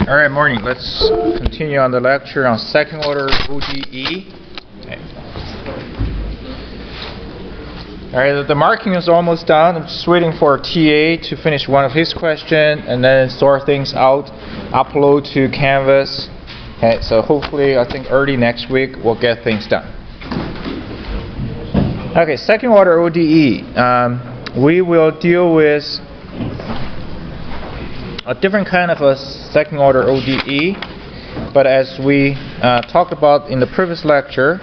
All right, morning. Let's continue on the lecture on second order ODE. Okay. All right, the marking is almost done. I'm just waiting for TA to finish one of his questions and then sort things out, upload to Canvas. Okay, so hopefully, I think early next week we'll get things done. Okay, second order ODE. We will deal with a different kind of a second order ODE, but as we talked about in the previous lecture,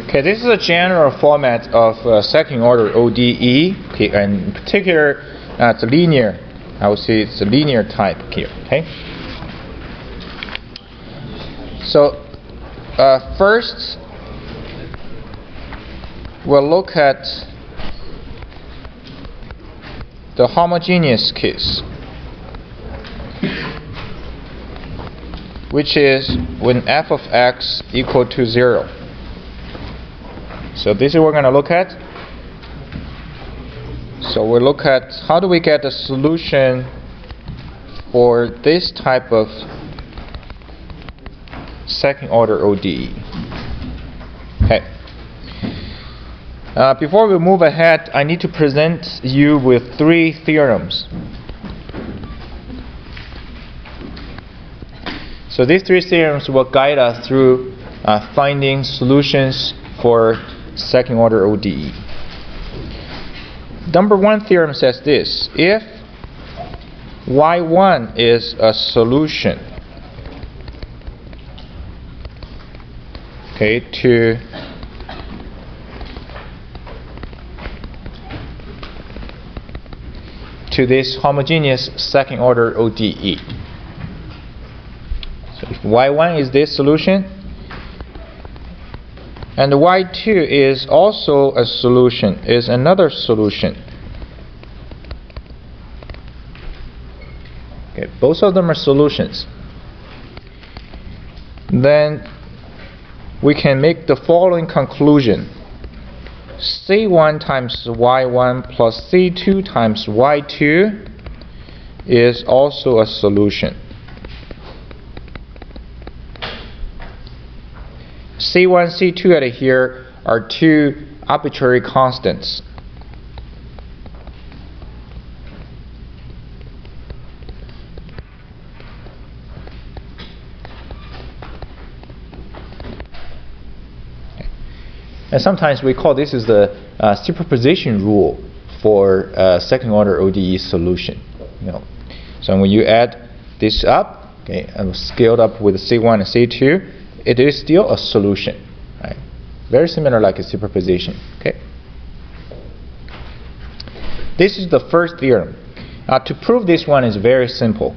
okay, this is a general format of second order ODE, okay, and in particular, it's linear. I would say it's a linear type here. Okay. So first, we'll look at the homogeneous case, which is when f of x equal to 0. So this is what we're going to look at. So we'll look at how do we get a solution for this type of second order ODE. Okay. Before we move ahead, I need to present you with 3 theorems. So these 3 theorems will guide us through finding solutions for second order ODE. Number 1 theorem says this: if y1 is a solution, okay, to this homogeneous second order ODE. So if y1 is this solution, and y2 is also a solution, is another solution. Okay, both of them are solutions. Then we can make the following conclusion: C1 times y1 plus C2 times y2 is also a solution. C1, C2 out of here are 2 arbitrary constants. And sometimes we call this is the superposition rule for second order ODE solution. So when you add this up, okay, and scaled up with C1 and C2, it is still a solution, right? Very similar like a superposition. Okay. This is the first theorem. To prove this one is very simple.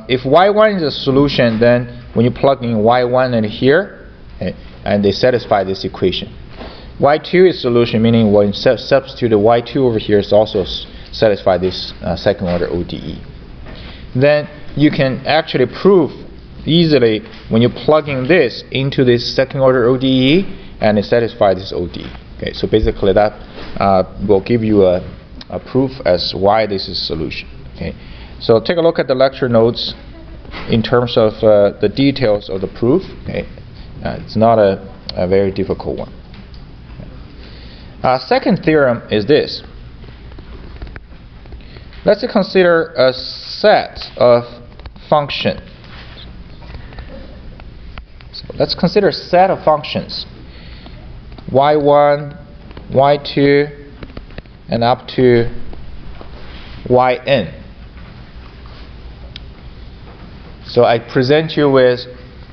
If y1 is a solution, then when you plug in y1 in here, okay, and they satisfy this equation. y2 is solution, meaning when you substitute the y2 over here, is also satisfy this second order ODE. Then you can actually prove easily when you plug in this into this second order ODE and it satisfies this ODE. Okay, so basically that will give you a proof as why this is solution. Okay, so take a look at the lecture notes in terms of the details of the proof. Okay, it's not a very difficult one. Second theorem is this. Let's consider a set of functions. So let's consider a set of functions, y1, y2, and up to yn. So I present you with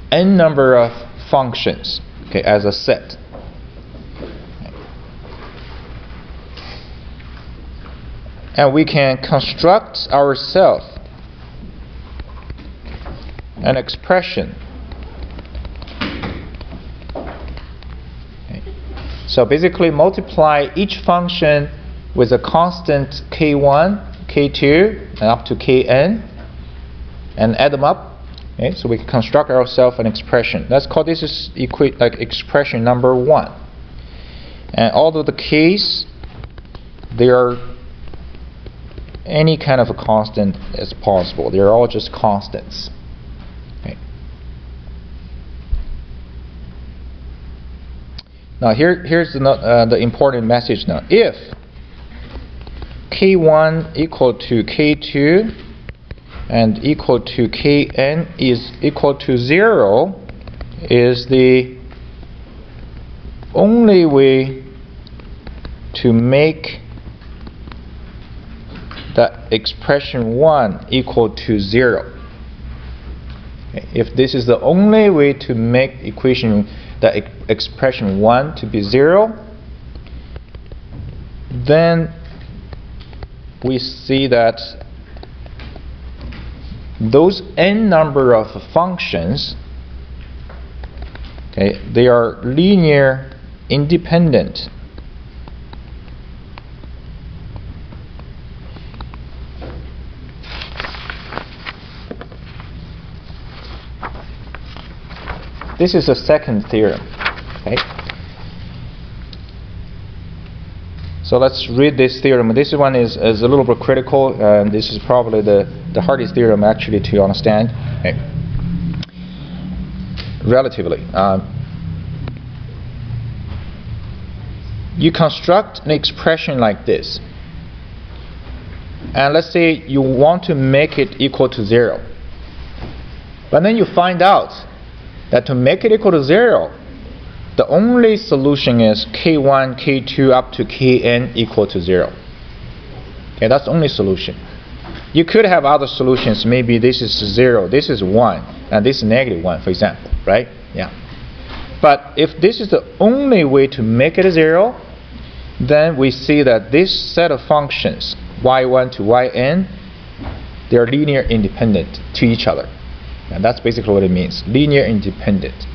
n number of functions, okay, as a set. And we can construct ourselves an expression. So basically multiply each function with a constant k1, k2, and up to kn, and add them up. Okay, so we can construct ourselves an expression. Let's call this is like expression number 1. And all of the k's, they are any kind of a constant as possible. They are all just constants. Okay. Now here's the important message now. If k1 equal to k2 and equal to kn is equal to 0 is the only way to make the expression 1 equal to 0. Okay. If this is the only way to make the expression 1 to be 0, then we see that those n number of functions, okay, they are linear independent. This is the second theorem. Okay. So let's read this theorem. This one is a little bit critical, and this is probably the hardest theorem actually to understand. Okay. Relatively. You construct an expression like this, and let's say you want to make it equal to 0. But then you find out that to make it equal to 0, the only solution is k1, k2 up to kn equal to 0. Okay, that's the only solution. You could have other solutions. Maybe this is 0, this is 1, and this is -1, for example, right? Yeah. But if this is the only way to make it a 0, then we see that this set of functions, y1 to yn, they are linear independent to each other. And that's basically what it means, linear independent.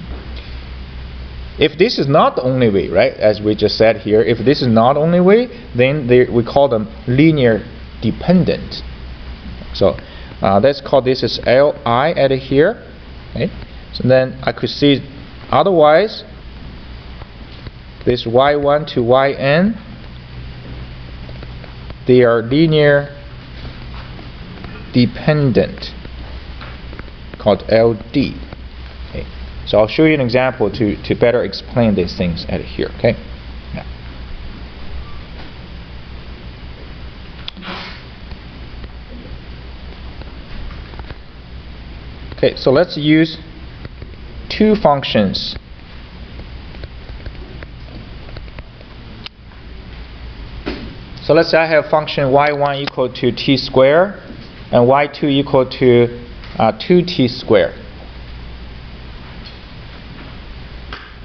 If this is not the only way, right, as we just said here, if this is not the only way, then we call them linear dependent. So let's call this as Li at here. Okay? So then I could see otherwise, this y1 to yn, they are linear dependent, called LD. Okay. So I'll show you an example to better explain these things at here. Okay. Yeah. Okay. So let's use two functions. So let's say I have function y1 equal to t squared and y2 equal to 2t squared.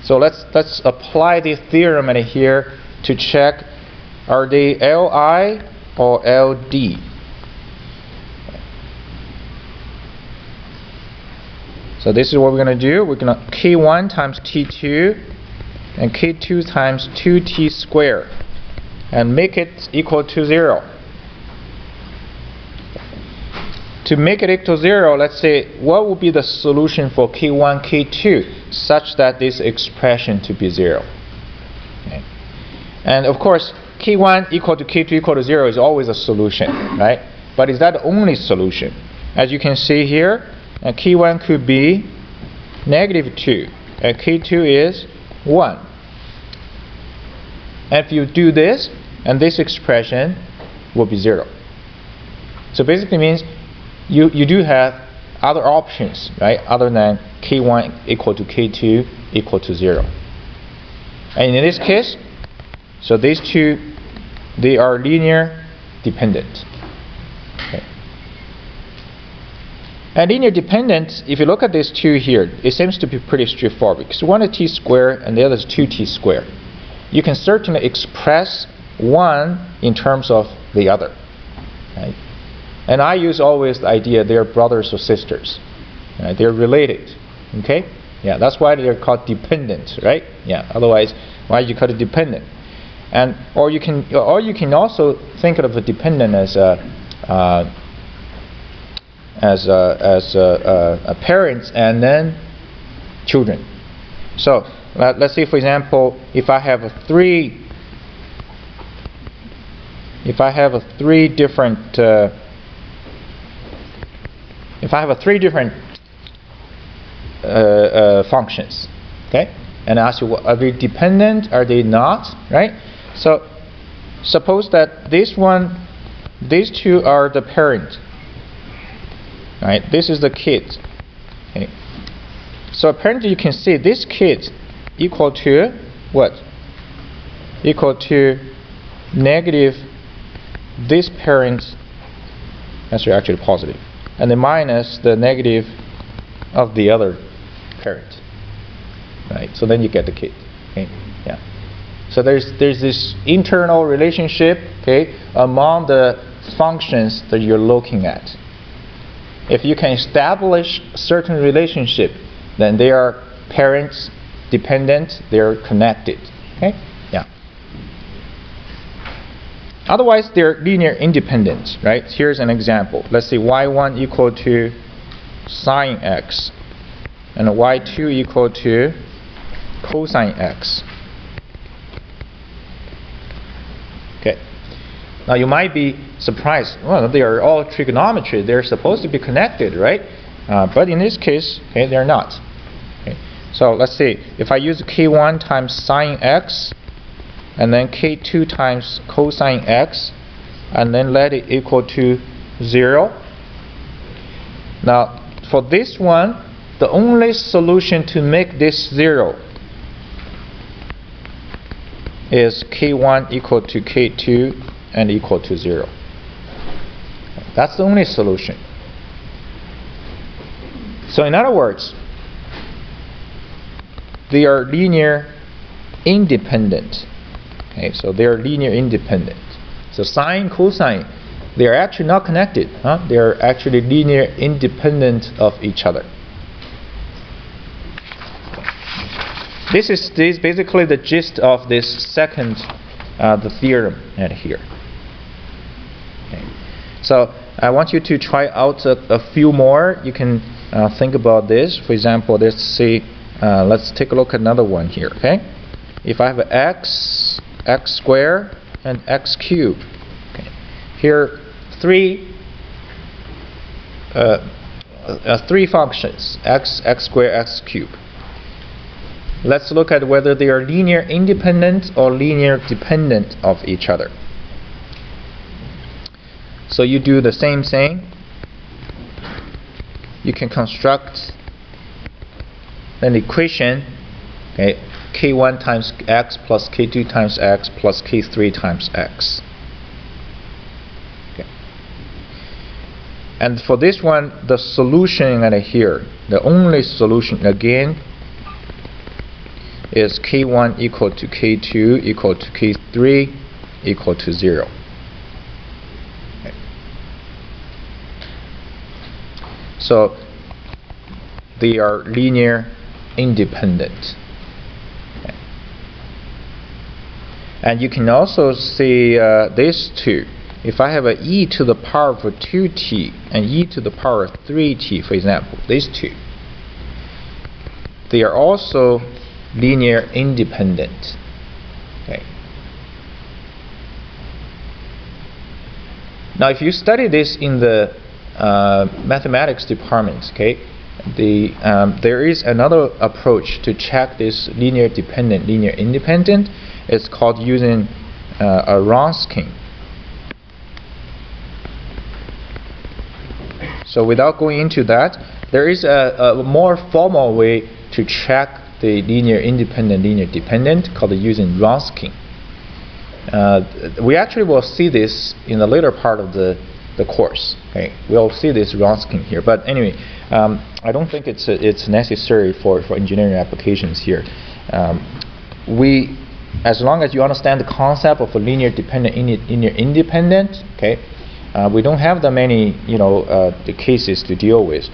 So let's apply the theorem in here to check, are they Li or LD? So this is what we're going to do. We're going to k1 times t2 and k2 times 2t squared and make it equal to 0. To make it equal to 0, let's say, what would be the solution for k1, k2 such that this expression to be 0? Okay. And of course, k1 equal to k2 equal to 0 is always a solution, right? But is that the only solution? As you can see here, k1 could be -2, and k2 is 1. And if you do this, and this expression will be 0. So basically means you do have other options, right, other than k1 equal to k2 equal to 0. And in this case, so these two, they are linear dependent. Okay. And linear dependent, if you look at these two here, it seems to be pretty straightforward, because one is t squared and the other is 2t squared. You can certainly express one in terms of the other. Right? And I use always the idea they're brothers or sisters. They're related. Okay? Yeah, that's why they're called dependent, right? Yeah. Otherwise, why you call it dependent? And or you can also think of a dependent as a parents and then children. So let's say, for example, if I have three different functions, okay, and I ask you, are they dependent? Are they not? Right? So suppose that these two are the parent. Right? This is the kid. Okay. So apparently you can see this kid equal to what? Equal to negative this parent, that's actually positive, and then minus the negative of the other parent. Right? So then you get the kid. Okay? Yeah. So there's this internal relationship, okay, among the functions that you're looking at. If you can establish certain relationship, then they are parents dependent, they're connected. Okay? Yeah. Otherwise, they're linear independent, right? Here's an example. Let's say y1 equal to sine x, and y2 equal to cosine x. Okay. Now you might be surprised. Well, they are all trigonometry. They're supposed to be connected, right? But in this case, okay, they're not. Okay. So let's see. If I use k1 times sine x, and then k2 times cosine x, and then let it equal to 0. Now, for this one, the only solution to make this 0 is k1 equal to k2 and equal to 0. That's the only solution. So in other words, they are linear independent. Okay, so they are linear independent. So sine, cosine, they are actually not connected. They are actually linear independent of each other. This is basically the gist of this second the theorem at here. Okay. So I want you to try out a few more. You can think about this. For example, let's take a look at another one here. Okay, if I have x squared and x cubed. Okay. Here three functions, x squared, x cubed. Let's look at whether they are linear independent or linear dependent of each other. So you do the same thing. You can construct an equation, okay, k1 times x plus k2 times x plus k3 times x. Okay. And for this one, the solution right here, the only solution again, is k1 equal to k2 equal to k3 equal to 0. Okay. So they are linear independent. Okay. And you can also see these two. If I have a e to the power of 2t and e to the power of 3t, for example, these two, they are also linear independent. Okay. Now, if you study this in the mathematics department, okay, there is another approach to check this linear dependent, linear independent. It's called using a Wronski. So without going into that, there is a more formal way to check the linear independent, linear dependent, called using Wronski. We actually will see this in the later part of the course. Okay, we'll see this Wronski here. But anyway, I don't think it's necessary for engineering applications here. As long as you understand the concept of a linear dependent, linear independent, okay, we don't have that many the cases to deal with.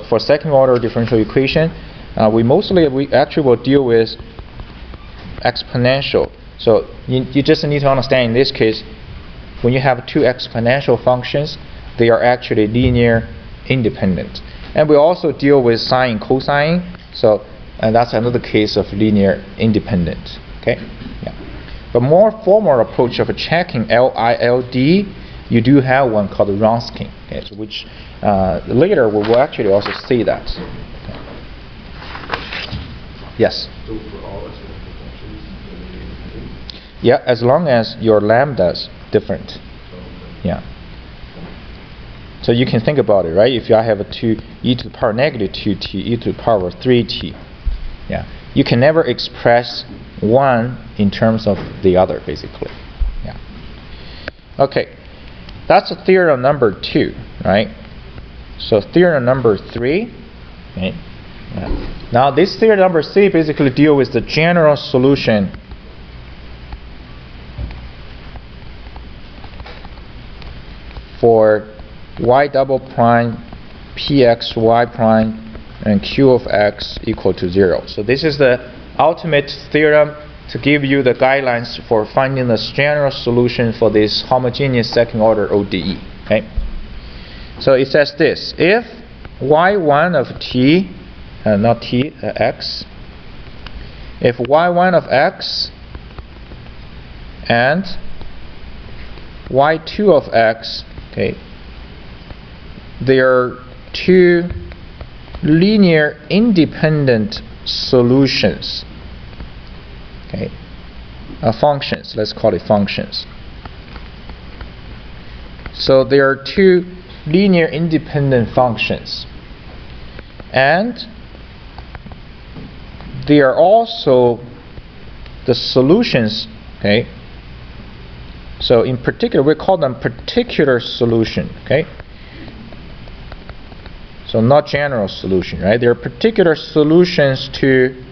for second order differential equation, we actually will deal with exponential. So you just need to understand in this case, when you have two exponential functions, they are actually linear independent. And we also deal with sine and cosine, and that's another case of linear independent. Okay? Yeah. But more formal approach of checking LILD, you do have one called Wronski, okay, so which later we will actually also see that. Okay. Yes? So for all exponential functions, yeah, as long as your lambda's different. Yeah. So you can think about it, right? If I have a 2 e to the power negative 2t, e to the power 3t, yeah, you can never express one in terms of the other, basically. Yeah. Okay, that's theorem number 2, right? So theorem number 3. Okay. Yeah. Now this theorem number 3 basically deal with the general solution for y double prime px y prime and q of x equal to 0. So this is the ultimate theorem to give you the guidelines for finding the general solution for this homogeneous second order ODE. Okay. So it says this: if y1 of t, not t, x, if y1 of x and y2 of x, okay, they are two linear independent solutions, okay, functions, let's call it functions. So there are two linear independent functions, and they are also the solutions, okay. So in particular, we call them particular solution, okay. So not general solution, right? There are particular solutions to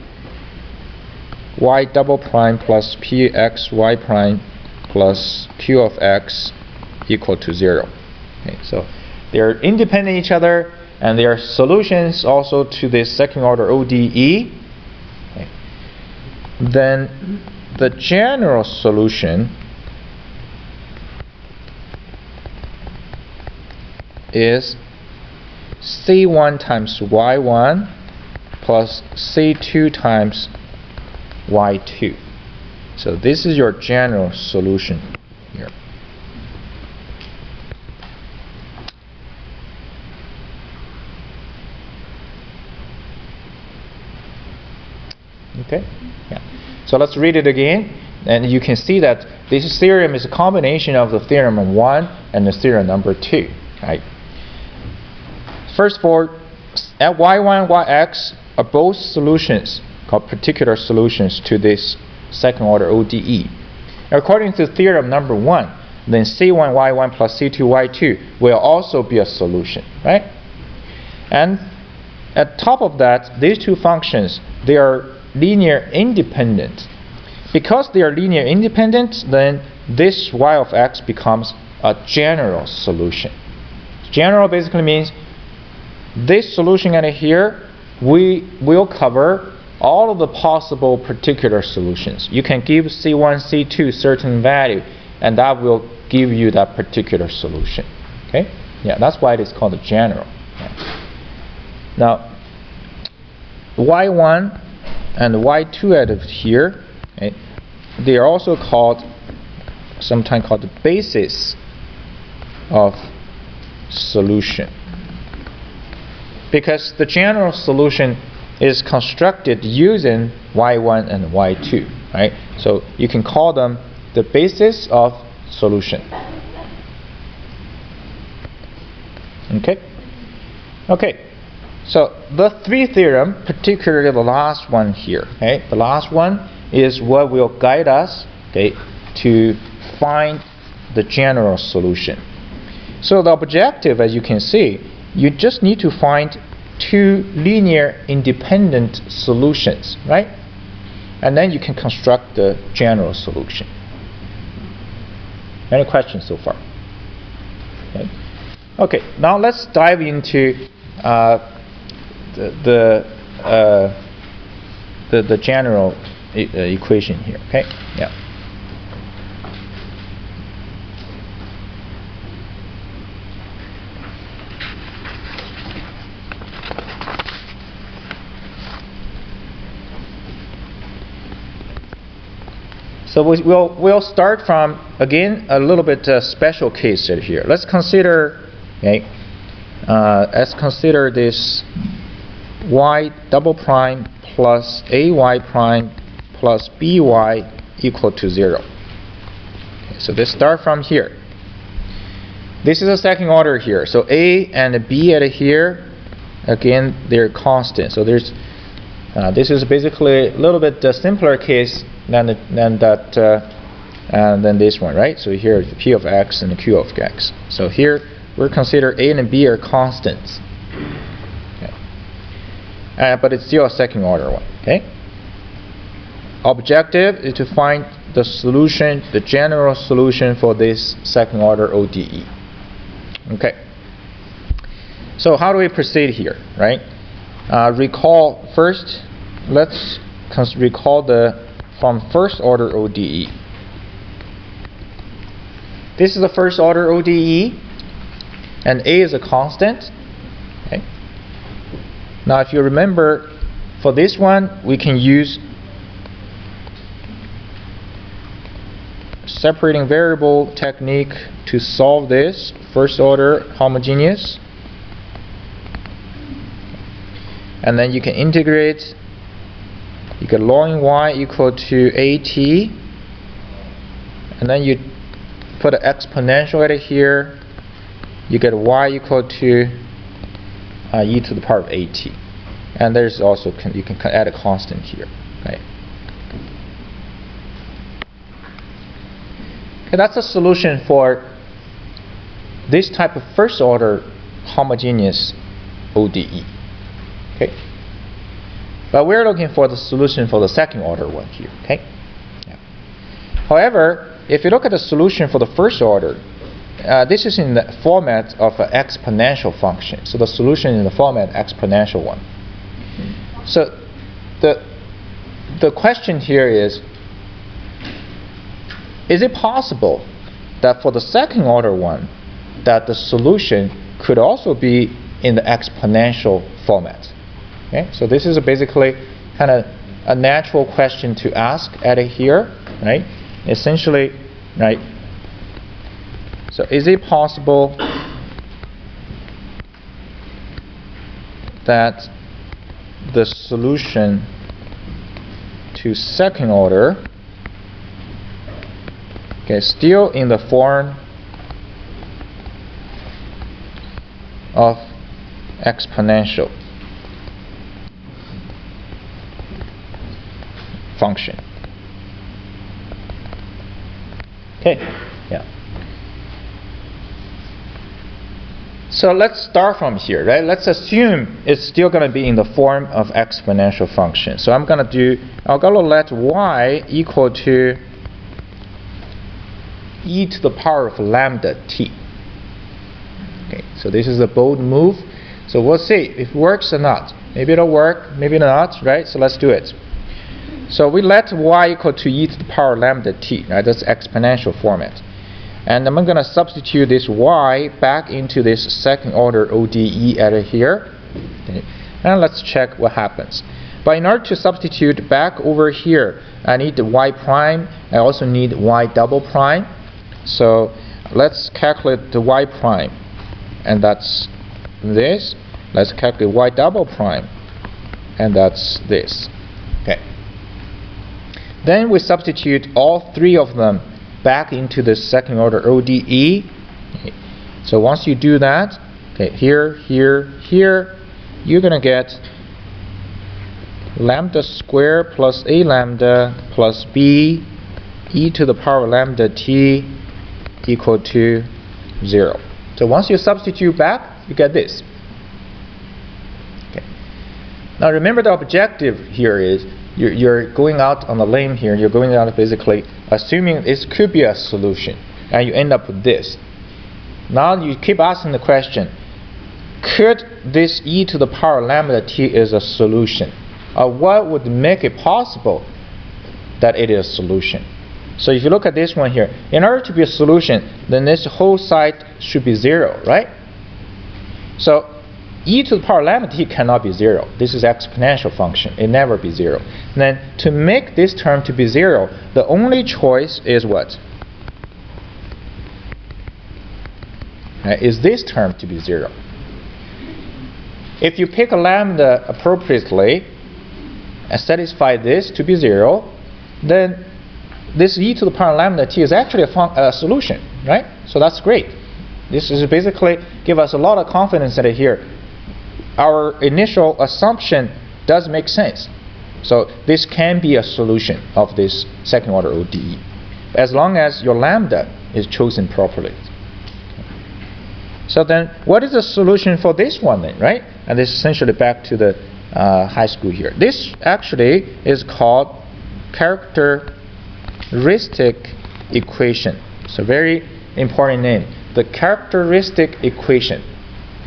y double prime plus px y prime plus q of x equal to 0. Okay, so they are independent of each other, and they are solutions also to this second order ODE. Okay. Then the general solution is C1 times Y1 plus C2 times Y2. So this is your general solution here. Okay? Yeah. So let's read it again. And you can see that this theorem is a combination of the theorem 1 and the theorem number 2. Right? First of all, at y1, yx are both solutions, called particular solutions to this second order ODE. According to theorem number 1, then C1 y1 plus C2 y2 will also be a solution, right? And at top of that, these two functions, they are linear independent. Because they are linear independent, then this y of x becomes a general solution. General basically means this solution right here, we will cover all of the possible particular solutions. You can give C1, C2 certain value, and that will give you that particular solution. Okay? Yeah, that's why it is called a general. Yeah. Now, y1 and y2 out of here, okay, they are also called, sometimes called the basis of solution, because the general solution is constructed using y1 and y2, right? So you can call them the basis of solution. Okay? Okay. So the 3 theorem, particularly the last one here, okay? The last one is what will guide us, okay, to find the general solution. So the objective, as you can see, you just need to find 2 linear independent solutions, right? And then you can construct the general solution. Any questions so far? Okay, now let's dive into the general equation here. Okay. Yeah. So we'll start from, again, a little bit special case here. Let's consider, okay, let's consider this y double prime plus ay prime plus by equal to 0. Okay, so let's start from here. This is a second order here. So a and b at here, again, they're constant. So there's this is basically a little bit simpler case than this one, right? So here is p of x and q of x. So here we're consider a and b are constants, okay. But it's still a second order one. Okay. Objective is to find the solution, the general solution for this second order ODE. Okay. So how do we proceed here, right? Recall first. Let's recall from first order ODE. This is the first order ODE, and a is a constant. Okay. Now, if you remember, for this one, we can use separating variable technique to solve this first order homogeneous. And then you can integrate. You get ln y equal to at, and then you put an exponential right here. You get y equal to e to the power of at, and there's also you can add a constant here. Right? Okay, that's a solution for this type of first order homogeneous ODE. Okay. But we're looking for the solution for the second order one here. Okay. Yeah. However, if you look at the solution for the first order, this is in the format of an exponential function. So the solution in the format exponential one. So the question here is it possible that for the second order one, that the solution could also be in the exponential format? Okay, so this is basically kind of a natural question to ask at here, right? Essentially, right? So is it possible that the solution to second order, okay, still in the form of exponential function? Okay, yeah. So let's start from here, right? Let's assume it's still going to be in the form of exponential function. So I'm going to let y equal to e to the power of lambda t. Okay, so this is a bold move. So we'll see if it works or not. Maybe it'll work, maybe not, right? So let's do it. So we let y equal to e to the power lambda t, right? That's exponential format. And I'm going to substitute this y back into this second order ODE at here. Okay. And let's check what happens. But in order to substitute back over here, I need the y prime. I also need y double prime. So let's calculate the y prime. And that's this. Let's calculate y double prime. And that's this. Okay. Then we substitute all three of them back into the second order ODE. Okay. So once you do that, okay, here, you're going to get lambda squared plus a lambda plus b e to the power lambda t equal to 0. So once you substitute back, you get this. Okay. Now remember, the objective here is you're going out on a limb here. You're going out basically assuming it could be a solution, and you end up with this. Now you keep asking the question: could this e to the power lambda t is a solution? What would make it possible that it is a solution? So if you look at this one here, in order to be a solution, then this whole side should be 0, right? So e to the power lambda t cannot be 0. This is exponential function. It never be 0. And then to make this term to be 0, the only choice is what? Is this term to be 0. If you pick a lambda appropriately and satisfy this to be 0, then this e to the power lambda t is actually a solution, right? So that's great. This is basically give us a lot of confidence that here our initial assumption does make sense. So this can be a solution of this second order ODE, as long as your lambda is chosen properly. So then, what is the solution for this one then, right? And this is essentially back to the high school here. This actually is called characteristic equation. It's a very important name. The characteristic equation.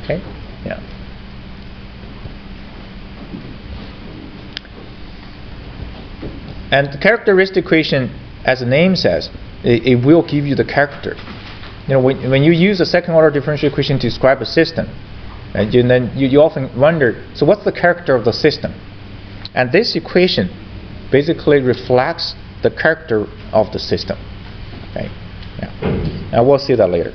Okay? Yeah. And the characteristic equation, as the name says, it will give you the character. You know, when you use a second order differential equation to describe a system, and then you often wonder, so what's the character of the system? And this equation basically reflects the character of the system. Okay? Yeah. And we'll see that later.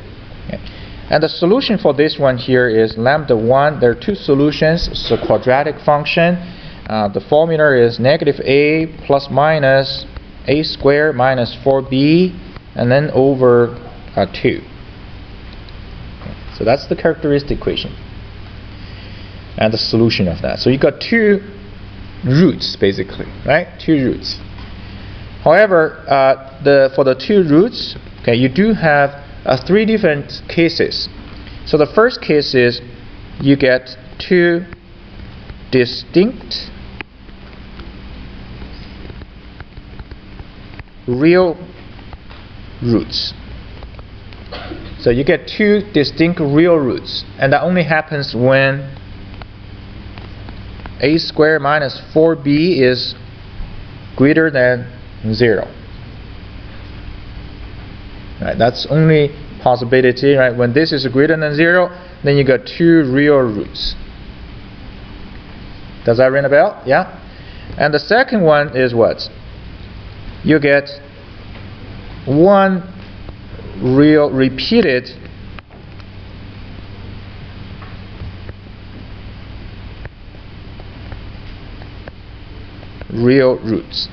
Okay. And the solution for this one here is lambda 1. There are two solutions. It's a quadratic function. The formula is negative a plus minus a squared minus 4b, and then over 2. Okay. So that's the characteristic equation and the solution of that. So you got two roots basically, right? Two roots. However, for the two roots, okay, you do have 3 different cases. So the first case is you get 2 distinct real roots. So you get 2 distinct real roots, and that only happens when a squared minus 4b is greater than 0. Right, that's only possibility, right? When this is greater than 0, then you got 2 real roots. Does that ring a bell? Yeah? And the second one is what? You get 1 real repeated real roots.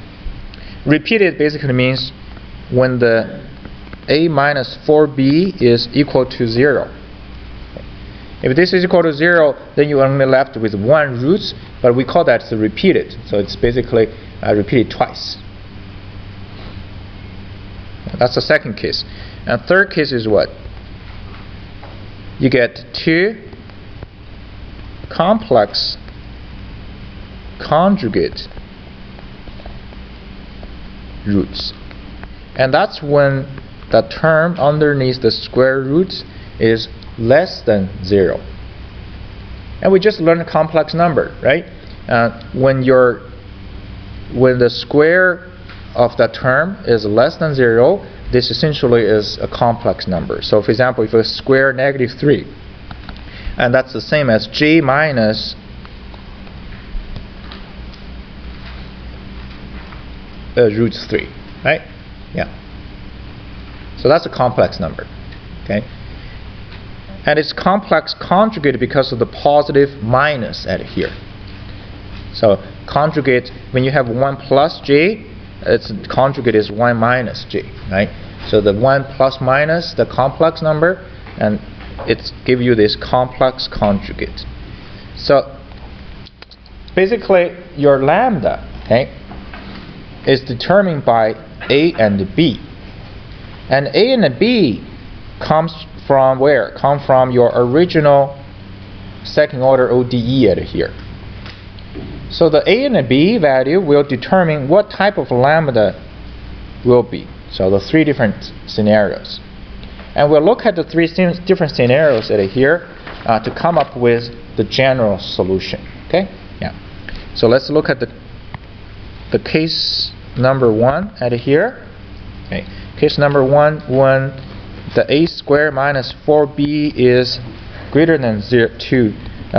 Repeated basically means when the a minus 4b is equal to 0. If this is equal to 0, then you're only left with 1 root, but we call that the repeated. So it's basically repeated twice. That's the second case. And third case is what? You get 2 complex conjugate roots. And that's when the term underneath the square root is less than 0. And we just learned a complex number, right? When the square of that term is less than 0, this essentially is a complex number. So for example, if you square negative 3, and that's the same as j minus root 3, right? Yeah. So that's a complex number, okay? And it's complex conjugate because of the positive minus at here. So conjugate, when you have 1 plus j, its conjugate is 1 minus j, right? So the 1 plus minus the complex number, and it's give you this complex conjugate. So basically your lambda, okay, is determined by a and b. And a and b comes from where? Come from your original second order ODE at here. So the a and the b value will determine what type of lambda will be. So the 3 different scenarios. And we'll look at the 3 different scenarios at here. to come up with the general solution. Okay? Yeah. So let's look at the case number 1 at here. Okay. Case number 1, when the a squared minus 4b is greater than 0,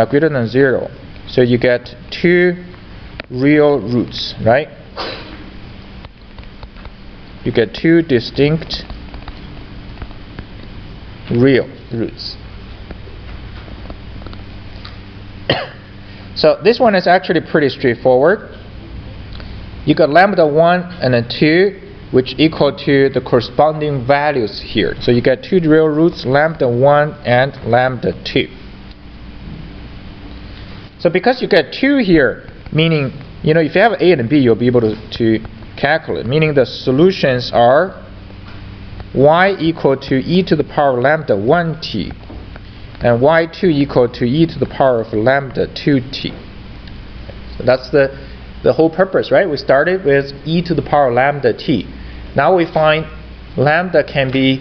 greater than 0. So you get 2 real roots, right? You get 2 distinct real roots. So this one is actually pretty straightforward. You got lambda 1 and a 2, which equal to the corresponding values here. So you get 2 real roots, lambda 1 and lambda 2. So because you get 2 here, meaning, you know, if you have a and b, you'll be able to calculate, meaning the solutions are y equal to e to the power lambda 1t and y2 equal to e to the power of lambda 2t. So that's the whole purpose, right? We started with e to the power lambda t. Now we find lambda can be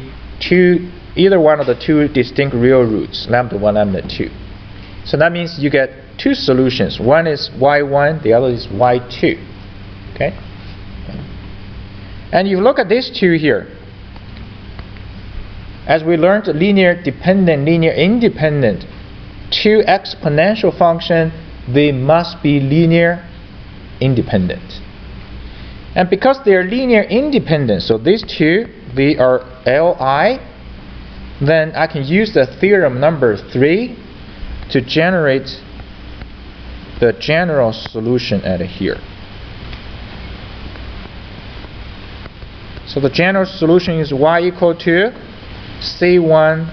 either one of the 2 distinct real roots, lambda 1, lambda 2. So that means you get 2 solutions. One is y1, the other is y2. Okay? And you look at these 2 here. As we learned, linear dependent, linear independent, 2 exponential function, they must be linear independent. And because they are linear independent, so these 2, they are Li, then I can use the theorem number 3 to generate the general solution at here. So the general solution is y equal to C1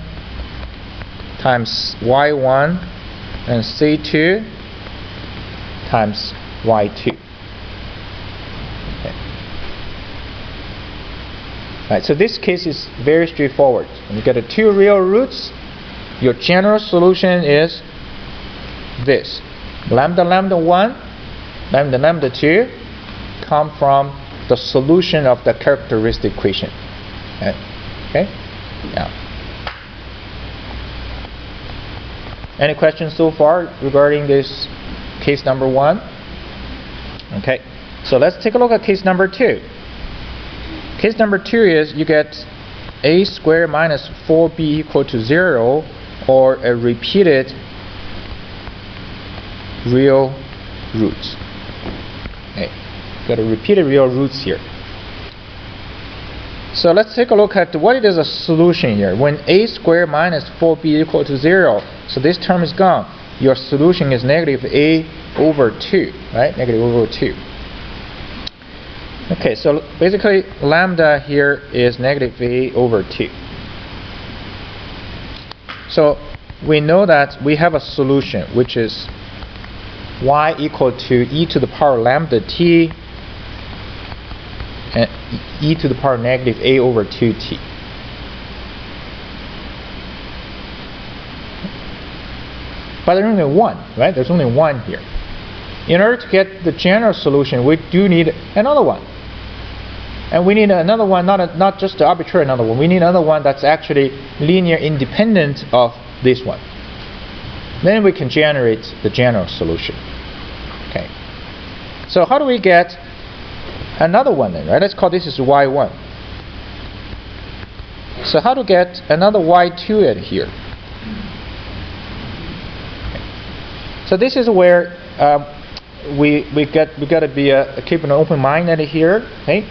times y1 and C2 times y2. Okay. Right, so this case is very straightforward. When you get the 2 real roots, your general solution is this. Lambda lambda 1, lambda lambda 2 come from the solution of the characteristic equation. Okay? Yeah. Any questions so far regarding this case number 1? Okay. So let's take a look at case number 2. Case number 2 is you get a squared minus 4b equal to 0, or a repeated real roots. Okay. Got a repeated real roots here. So let's take a look at what is a solution here. When a squared minus 4b equal to 0, so this term is gone. Your solution is negative a over 2, right? Negative over 2. Okay, so basically lambda here is negative a over 2. So we know that we have a solution which is y equal to e to the power lambda t and e to the power negative a over 2t. But there's only one, right? There's only one here. In order to get the general solution, we do need another one. And we need another one, not just the arbitrary another one. We need another one that's actually linear independent of this one. Then we can generate the general solution. Okay. So how do we get another one then, right? Let's call this is y1. So how to get another y2 at here? Okay. So this is where we got to be keep an open mind at here. Okay.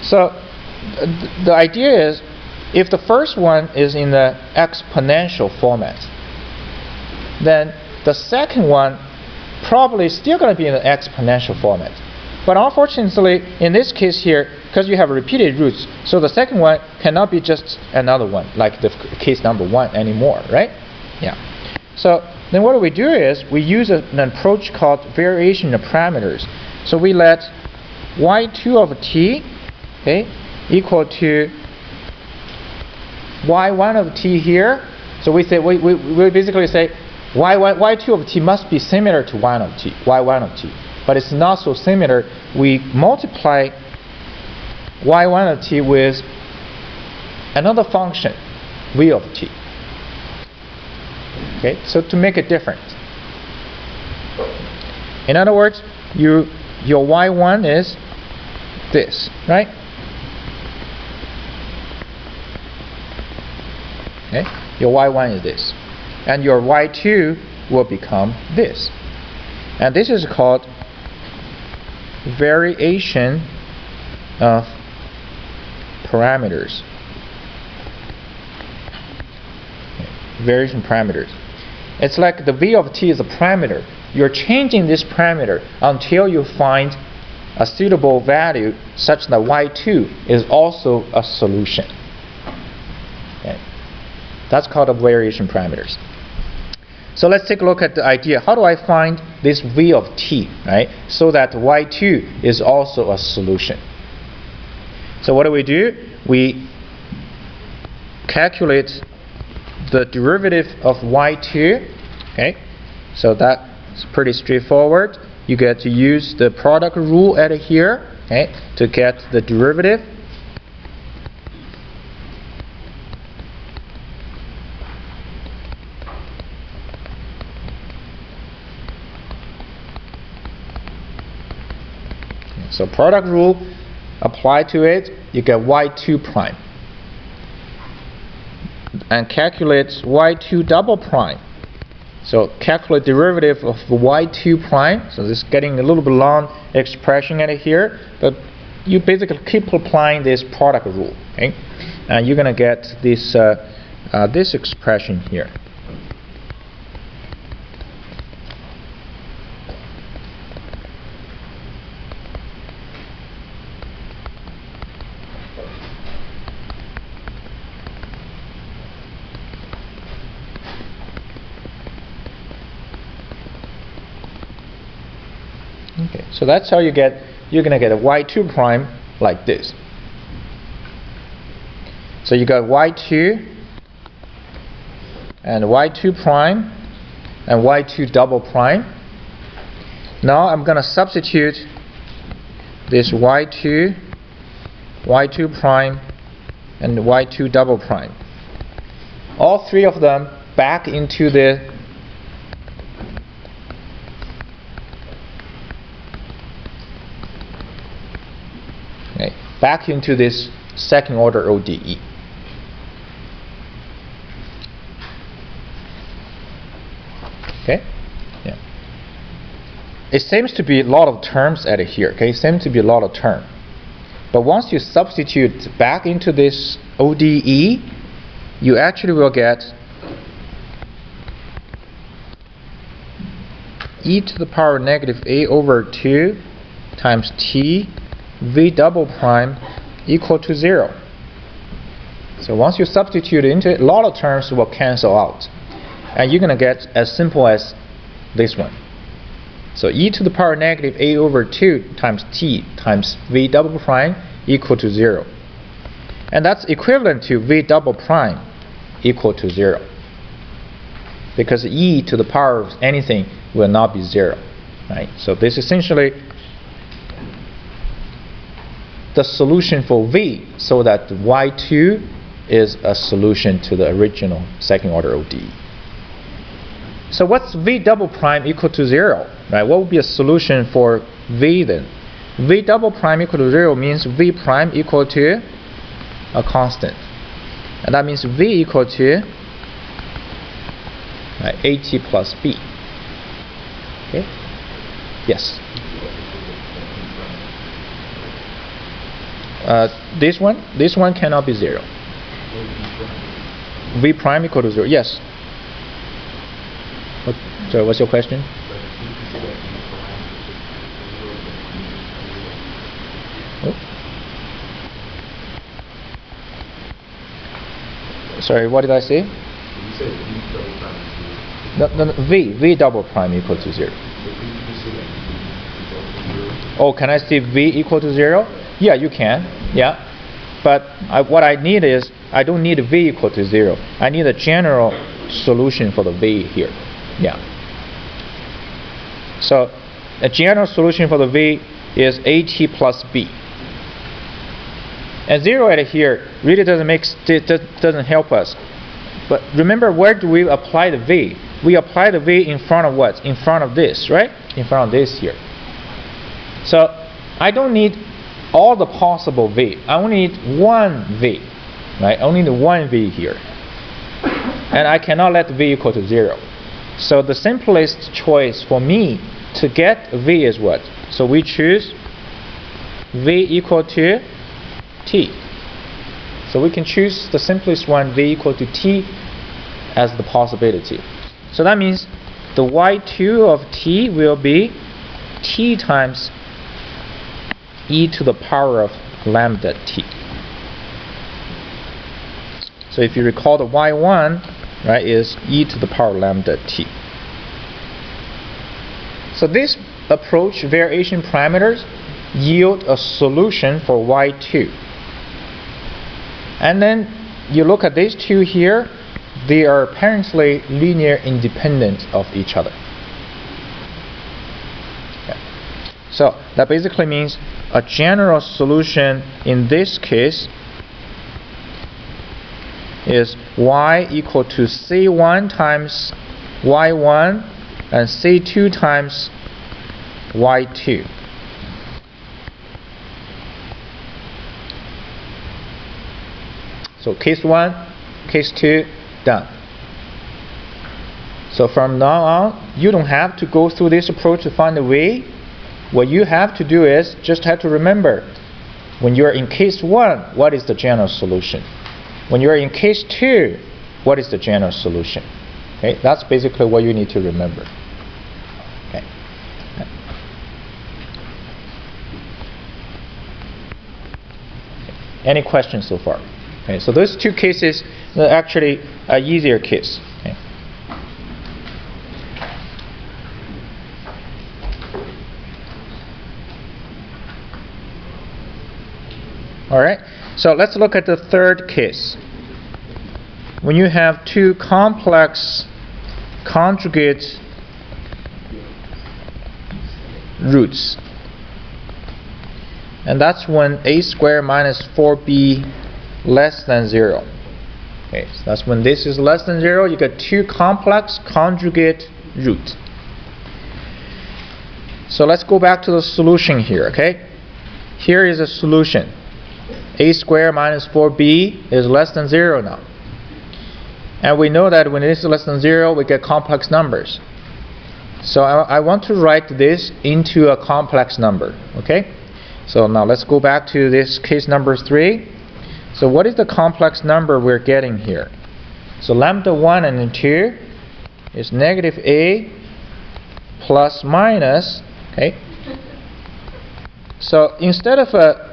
So the idea is, if the first one is in the exponential format, then the second one probably still going to be in the exponential format. But unfortunately, in this case here, because you have repeated roots, so the second one cannot be just another one, like the case number 1 anymore, right? Yeah. So then what we do is we use an approach called variation of parameters. So we let y2 of t, okay, equal to y1 of t here. So we say we basically say y2 of t must be similar to y1 of t. But it's not so similar. We multiply y1 of t with another function, v of t. Okay, so to make it different. In other words, your y1 is this, right? Okay, your y1 is this, and your y2 will become this, and this is called variation of parameters. Variation parameters. It's like the v of t is a parameter. You're changing this parameter until you find a suitable value such that y2 is also a solution. Okay. That's called a variation parameters. So let's take a look at the idea. How do I find this v of t, right? So that y2 is also a solution. So what do? We calculate the derivative of y2. Okay, so that's pretty straightforward. You get to use the product rule at here, okay, to get the derivative. So product rule, apply to it, you get y2 prime. And calculate y2 double prime. So calculate derivative of y2 prime. So this is getting a little bit long expression at here, but you basically keep applying this product rule, okay? And you're gonna get this this expression here. Okay, so that's how you're gonna get a y2 prime like this. So you got y2 and y2 prime and y2 double prime. Now I'm gonna substitute this y2 prime and y2 double prime, all three of them back into the back into this second order ODE. Okay? Yeah. It seems to be a lot of terms at here. Okay? It seems to be a lot of terms. But once you substitute back into this ODE, you actually will get e to the power negative a over 2 times t v double prime equal to 0. So once you substitute into it, a lot of terms will cancel out, and you're gonna get as simple as this one. So e to the power negative a over 2 times t times v double prime equal to 0, and that's equivalent to v double prime equal to 0, because e to the power of anything will not be 0, right? So this essentially the solution for v, so that y2 is a solution to the original second order ODE. So what's v double prime equal to 0? Right? What would be a solution for v then? V double prime equal to 0 means v prime equal to a constant, and that means v equal to at plus b. Okay? Yes. This one cannot be 0. V prime equal to 0. Yes. Sorry, what's your question? Oh. Sorry, what did I say? No, v double prime equal to 0. Oh, can I say v equal to 0? Yeah, you can. Yeah, but what I need is, I don't need v equal to 0. I need a general solution for the v here. Yeah. So a general solution for the v is at plus b. And 0 at here really doesn't help us. But remember, where do we apply the v? we apply the v in front of what? In front of this, right? In front of this here. So I don't need all the possible v. I only need one v, right? Only the one v here. And I cannot let v equal to 0. So the simplest choice for me to get v is what? So we choose v equal to t. So we can choose the simplest one, v equal to t, as the possibility. So that means the y2 of t will be t times e to the power of lambda t. So if you recall, the y1, right, is e to the power lambda t. So this approach, variation parameters, yield a solution for y2. And then you look at these two here, they are apparently linear independent of each other. Okay. So that basically means a general solution in this case is y equal to c1 times y1 and c2 times y2. So case 1, case 2, done. So from now on, you don't have to go through this approach to find a v. What you have to do is just have to remember, when you're in case 1, what is the general solution? When you're in case 2, what is the general solution? Okay, that's basically what you need to remember. Okay. Any questions so far? Okay, so those two cases are actually an easier case. Okay. All right, so let's look at the third case. When you have two complex conjugate roots, and that's when a squared minus 4b less than 0. Okay, so that's when this is less than 0, you get two complex conjugate roots. So let's go back to the solution here, okay? Here is a solution. A squared minus 4b is less than 0 now. And we know that when it is less than 0, we get complex numbers. So I want to write this into a complex number, okay? So now let's go back to this case number 3. So what is the complex number we're getting here? So lambda 1 and 2 is negative a plus minus, okay? So instead of a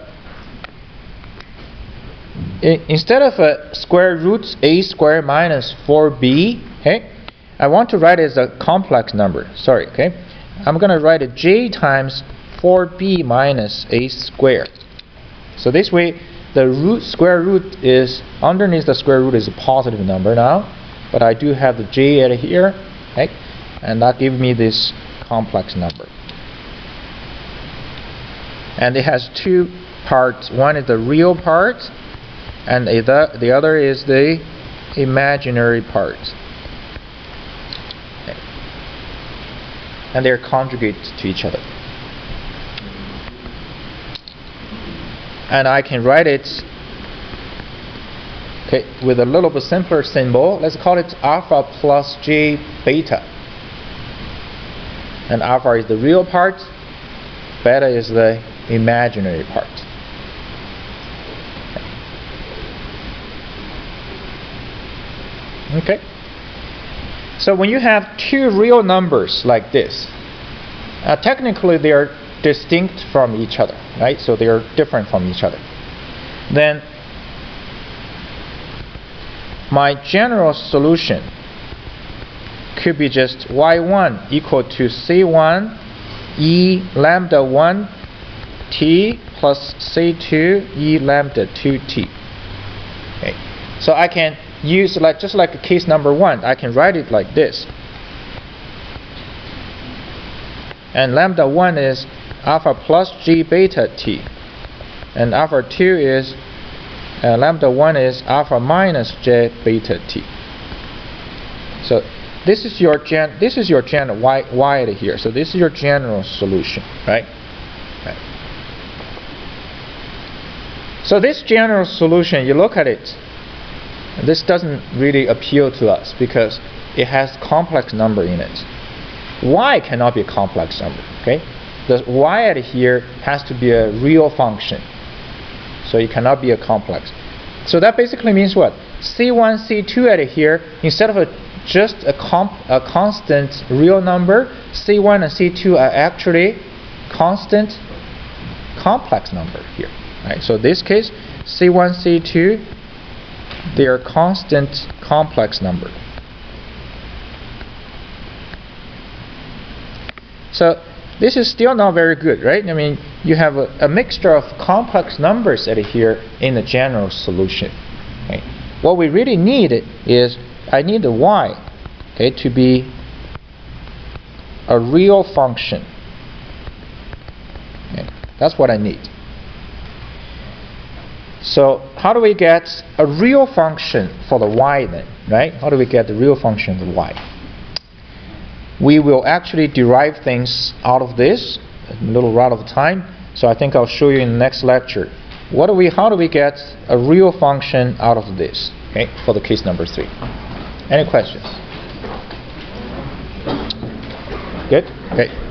square root a squared minus 4b, okay, I want to write it as a complex number. Sorry, okay? I'm going to write it j times 4b minus a squared. So this way, the square root is underneath the square root is a positive number now, but I do have the j at here, okay, and that gives me this complex number. And it has two parts. One is the real part, and the other is the imaginary part. Okay. And they're conjugate to each other. And I can write it, okay, with a little bit simpler symbol. Let's call it alpha plus j beta. And alpha is the real part, beta is the imaginary part. Okay. So when you have two real numbers like this, technically they are distinct from each other, right? So they are different from each other. Then my general solution could be just y1 equal to c1 e lambda 1 t plus c2 e lambda 2t. Okay. So I can use just like case number 1, I can write it like this. And lambda 1 is alpha plus g beta t, and alpha 2 is lambda 1 is alpha minus j beta t. So this is your general y at here. So this is your general solution, right? Right. So this general solution, you look at it, this doesn't really appeal to us because it has complex number in it. Y cannot be a complex number, okay? The y at here has to be a real function, so it cannot be a complex. So that basically means what? C1, C2 at here, instead of just a constant real number, C1 and C2 are actually constant complex number here. Right? So in this case, C1, C2, they are constant complex number. So this is still not very good, right? I mean, you have a mixture of complex numbers at here in the general solution. Okay? What we really need is, I need the y, okay, to be a real function. Okay? That's what I need. So how do we get a real function for the y then, right? How do we get the real function of the y? We will actually derive things out of this, a little run of time, so I think I'll show you in the next lecture. How do we get a real function out of this, okay, for the case number 3? Any questions? Good? Okay.